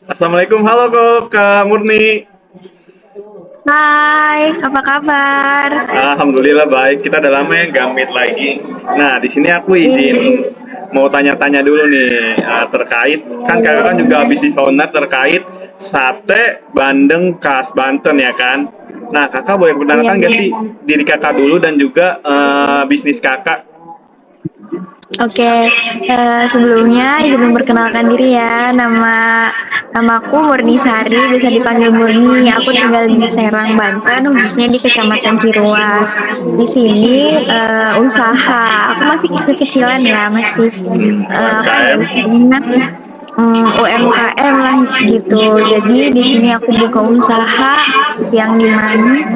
Assalamualaikum, halo kok Kak Murni. Hai, apa kabar? Alhamdulillah baik. Kita udah lama ya nggak meet lagi. Nah, di sini aku izin Ih, mau tanya-tanya dulu nih terkait kan kakak kan juga bisnis owner terkait sate Bandeng khas Banten ya kan. Nah, kakak boleh iya, perkenalkan nggak iya. sih diri kakak dulu dan juga bisnis kakak? Oke, sebelumnya izin memperkenalkan diri ya. Namaku Murni Sari, bisa dipanggil Murni. Aku tinggal di Serang, Banten, khususnya di Kecamatan Ciruas. Di sini usaha, aku masih kecil-kecilan ya, masih apa ya UMKM. istilahnya UMKM lah gitu. Jadi di sini aku buka usaha yang dimana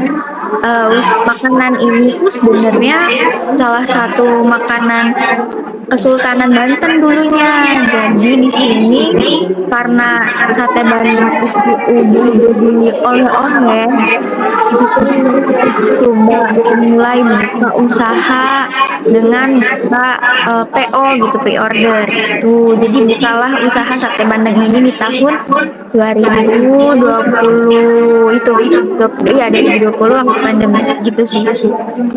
makanan ini tuh sebenarnya salah satu makanan Kesultanan Banten dulunya. Jadi di sini karena sate Bandeng itu udah jadi oleh-oleh, di situ aku coba mulai buka usaha dengan buka PO gitu, pre-order gitu. Jadi bukalah usaha sate Bandeng ini di tahun 2020 itu. 20, iya 2020 waktu pandemi gitu sih.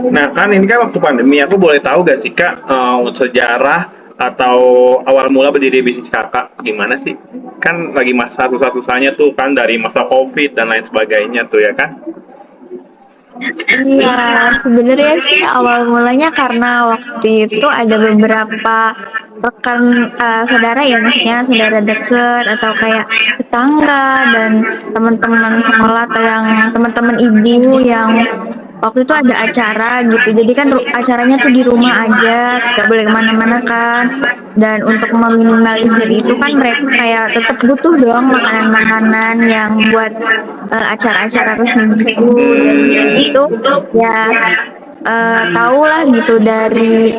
Nah, kan ini kan waktu pandemi, aku boleh tahu gak sih Kak, sejarah atau awal mula berdiri bisnis Kakak gimana sih? Kan lagi masa susah-susahnya tuh kan dari masa Covid dan lain sebagainya tuh ya kan? Iya, sebenarnya sih awal mulanya karena waktu itu ada beberapa rekan saudara ya, maksudnya saudara deket atau kayak tetangga dan teman-teman sekolah atau yang teman-teman ibu yang waktu itu ada acara gitu. Jadi kan acaranya tuh di rumah aja, gak boleh kemana-mana kan. Dan untuk meminimalisir itu kan mereka kayak tetap butuh dong makanan-makanan yang buat acara-acara resmi gitu. Dan itu ya tahulah gitu dari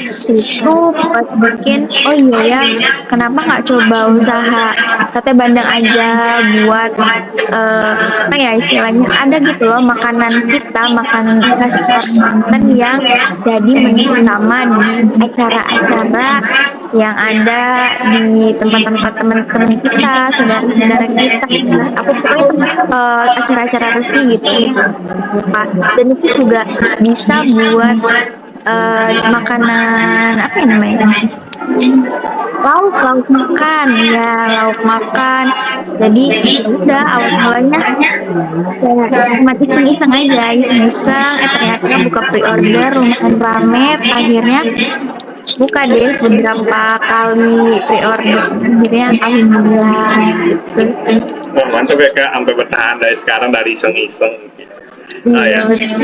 situ pas bikin, oh iya ya, kenapa nggak coba usaha sate bandeng aja buat apa ya istilahnya ada gitu loh makanan kita, makanan khas orang Banten yang jadi menu utama di acara-acara yang ada di tempat-tempat teman-teman kita, saudara-saudara kita. Aku pokoknya acara-acara resmi gitu. Dan itu juga bisa buat makanan apa ya namanya? Lauk, lauk makan, ya lauk makan. Jadi ya udah awal mulanya kayak cuma iseng-iseng aja, iseng-iseng. Ternyata buka pre-order lumayan rame. Akhirnya buka deh beberapa kali pre-order. Akhirnya alhamdulillah gitu. Wah mantap ya Kak, sampai bertahan dari sekarang dari iseng-iseng. Ah Iya ya, betul.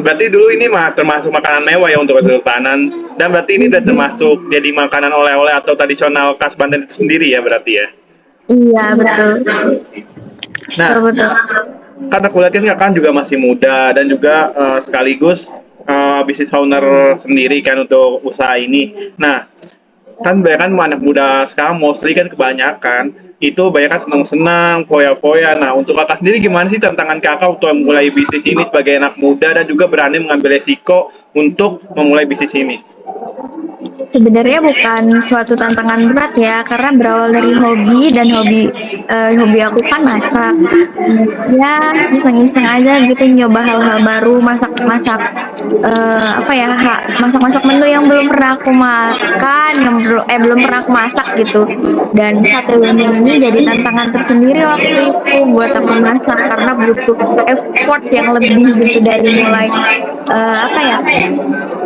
berarti dulu ini mah termasuk makanan mewah ya untuk kesultanan dan berarti ini udah termasuk jadi makanan oleh-oleh atau tradisional khas Banten itu sendiri ya berarti ya. Iya betul. Nah, Betul betul. kan aku lihat kan kakak juga masih muda dan juga sekaligus bisnis owner sendiri kan untuk usaha ini. Nah, kan banyak kan anak muda sekarang mostly kan kebanyakan itu banyak kan senang-senang, foya-foya. Nah, untuk kakak sendiri gimana sih tantangan kakak untuk memulai bisnis ini sebagai anak muda dan juga berani mengambil resiko untuk memulai bisnis ini? Sebenarnya bukan suatu tantangan berat ya, karena berawal dari hobi dan hobi aku kan masak. Ya, iseng-iseng aja gitu nyoba hal-hal baru, masak-masak apa ya, masak-masak menu yang belum pernah aku makan, yang belum pernah aku masak gitu. Dan sate bandeng ini jadi tantangan tersendiri waktu itu buat aku masak karena butuh effort yang lebih gitu dari mulai apa ya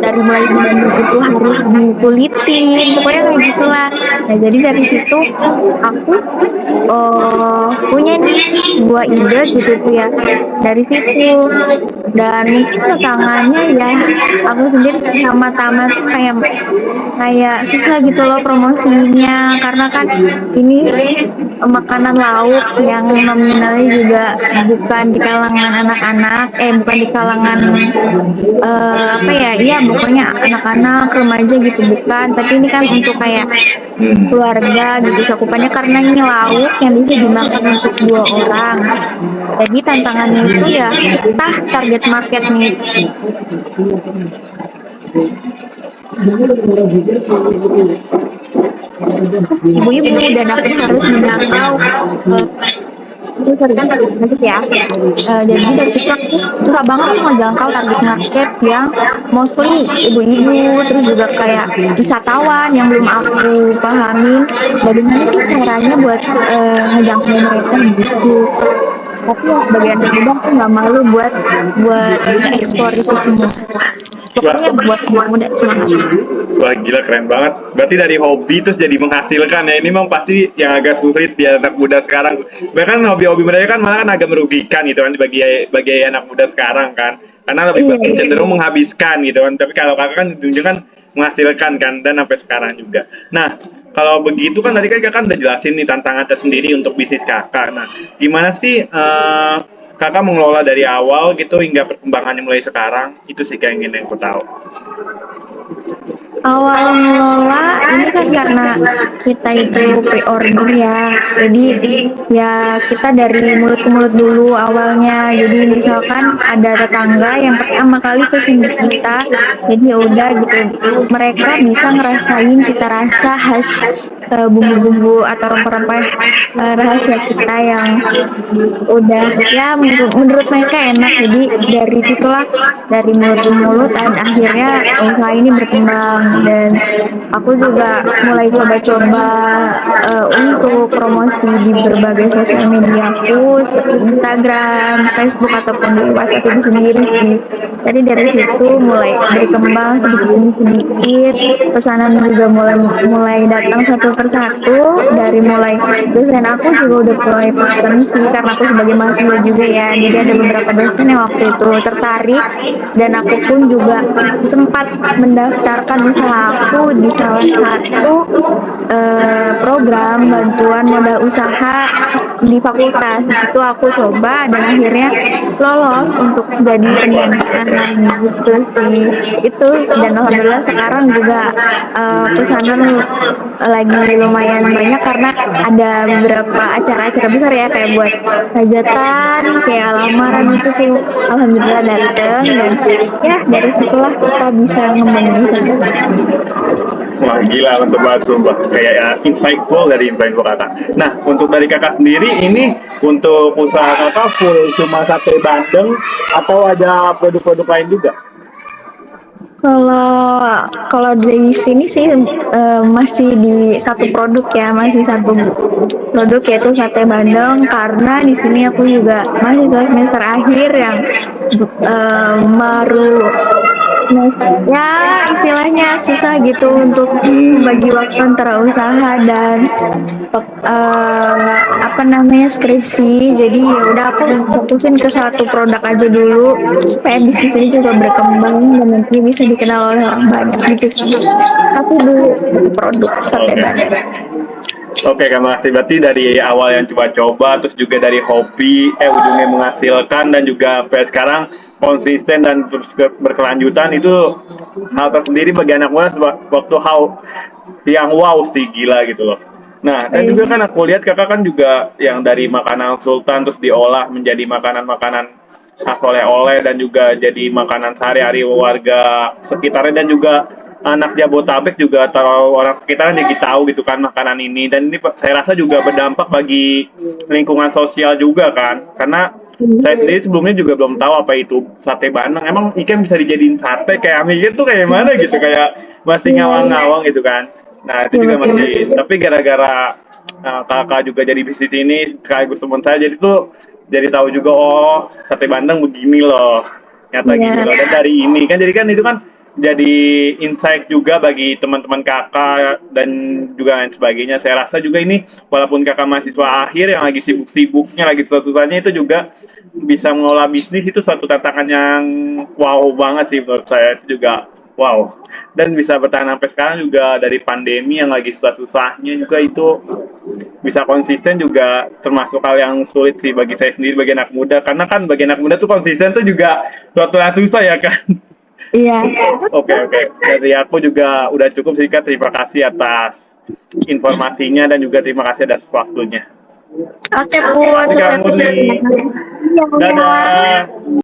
dari mulai si bandeng itu harus dikulitin, pokoknya kayak gitulah. Nah, jadi dari situ aku punya nih sebuah ide gitu tuh ya dari situ. Dan mungkin tantangannya ya aku sendiri pertama-tama tuh kayak kayak susah gitu loh promosinya karena kan ini makanan lauk yang nominalnya juga bukan di kalangan anak-anak, bukan di kalangan apa ya, iya pokoknya anak-anak, remaja gitu bukan, tapi ini kan untuk kayak keluarga gitu cakupannya karena ini lauk yang bisa dimakan untuk 2 orang. Jadi tantangannya itu ya kita target marketnya ibu-ibu dan aku harus menjangkau eh, sorry, lanjut ya. Jadi dari situ aku suka banget tuh ngejangkau target market yang mostly ibu-ibu, terus juga kayak wisatawan yang belum aku pahamin. Bagaimana sih caranya buat ngejangkau mereka gitu. Tapi ya sebagai anak muda aku nggak malu buat buat nge-explore itu semua. Pokoknya Wah, buat anak muda semangat. wah gila keren banget. Berarti dari hobi terus jadi menghasilkan ya. Ini memang pasti yang agak sulit di anak muda sekarang. Bahkan hobi-hobi mereka kan malah kan agak merugikan gitu kan bagi anak muda sekarang kan. Karena lebih Iya, banyak cenderung menghabiskan gitu kan. Tapi kalau kakak kan ditunjukkan menghasilkan kan dan sampai sekarang juga. Nah, kalau begitu kan tadi kan kakak udah jelasin nih tantangan tersendiri untuk bisnis kakak. Nah, gimana sih kakak mengelola dari awal gitu hingga perkembangannya mulai sekarang? Itu sih kayak ingin yang aku tahu. awal ngelola ini kan karena kita itu pre-order ya. Jadi ya kita dari mulut ke mulut dulu awalnya. Jadi misalkan ada tetangga yang pertama kali pesen ke kita, jadi ya udah gitu. Mereka bisa ngerasain cita rasa khas bumbu-bumbu atau rempah-rempah rahasia kita yang udah ya menurut mereka enak. Jadi dari situlah dari mulut ke mulut dan akhirnya usaha ini berkembang dan aku juga mulai coba-coba untuk promosi di berbagai sosial media aku seperti Instagram, Facebook ataupun di WhatsApp itu sendiri sih. Jadi dari situ mulai berkembang sedikit demi sedikit, pesanan juga mulai mulai datang satu persatu. Dari mulai dosen aku juga udah mulai pesen sih karena aku sebagai mahasiswa juga ya. Jadi ada beberapa dosen yang waktu itu tertarik dan aku pun juga sempat mendaftarkan usaha aku di salah satu program bantuan modal usaha di fakultas. Di situ aku coba dan akhirnya lolos untuk jadi pendanaan gitu sih. Itu dan alhamdulillah sekarang juga pesanan lagi lumayan banyak karena ada beberapa acara-acara besar ya kayak buat hajatan, kayak lamaran itu tuh alhamdulillah dateng dan ya dari situlah kita bisa ngembangin usaha. Wah gila mantep banget sumpah. Kayak ya, insightful dari info kakak. Nah untuk dari kakak sendiri ini untuk usaha kakak full cuma sate bandeng atau ada produk-produk lain juga? Kalau kalau di sini sih masih di satu produk ya, masih satu produk yaitu sate Bandeng karena di sini aku juga mahasiswa semester akhir yang baru ya istilahnya susah gitu untuk membagi waktu antara usaha dan apa namanya skripsi. Jadi ya udah aku fokusin ke satu produk aja dulu supaya bisnis ini juga berkembang dan nanti bisa dikenal oleh orang banyak gitu sih. Satu dulu satu produk sate Oke. bandeng. Oke, Kak Makasih. Berarti dari awal yang coba-coba, terus juga dari hobi, ujungnya menghasilkan, dan juga sampai sekarang konsisten dan terus berkelanjutan, itu hal tersendiri bagi anak muda waktu hal yang wow sih, gila gitu loh. Nah, dan juga kan aku lihat kakak kan juga yang dari makanan sultan terus diolah menjadi makanan-makanan khas oleh-oleh dan juga jadi makanan sehari-hari warga sekitarnya dan juga anak Jabotabek juga atau orang sekitar jadi tahu gitu kan makanan ini dan ini saya rasa juga berdampak bagi lingkungan sosial juga kan karena saya sendiri sebelumnya juga belum tahu apa itu sate bandeng emang ikan bisa dijadiin sate kayak mikir tuh kayak mana gitu kayak masih Iya, ngawang-ngawang gitu kan nah itu iya juga betul. masih tapi gara-gara kakak juga jadi bisnis ini sekaligus teman saya jadi tuh jadi tahu juga oh sate bandeng begini loh nyata Iya, gini loh dan dari ini kan jadi kan itu kan jadi insight juga bagi teman-teman kakak dan juga lain sebagainya. Saya rasa juga ini walaupun kakak mahasiswa akhir yang lagi sibuk-sibuknya, lagi susah-susahnya itu juga bisa mengelola bisnis itu suatu tantangan yang wow banget sih menurut saya itu juga wow. Dan bisa bertahan sampai sekarang juga dari pandemi yang lagi susah-susahnya juga itu bisa konsisten juga termasuk hal yang sulit sih bagi saya sendiri bagi anak muda karena kan bagi anak muda tuh konsisten tuh juga suatu yang susah ya kan. iya. Oke, oke. Dari aku juga udah cukup sih Kak. Terima kasih atas informasinya dan juga terima kasih atas waktunya. Oke, Bu, Oke Kak sukses terus. Murni. Iya. Dadah.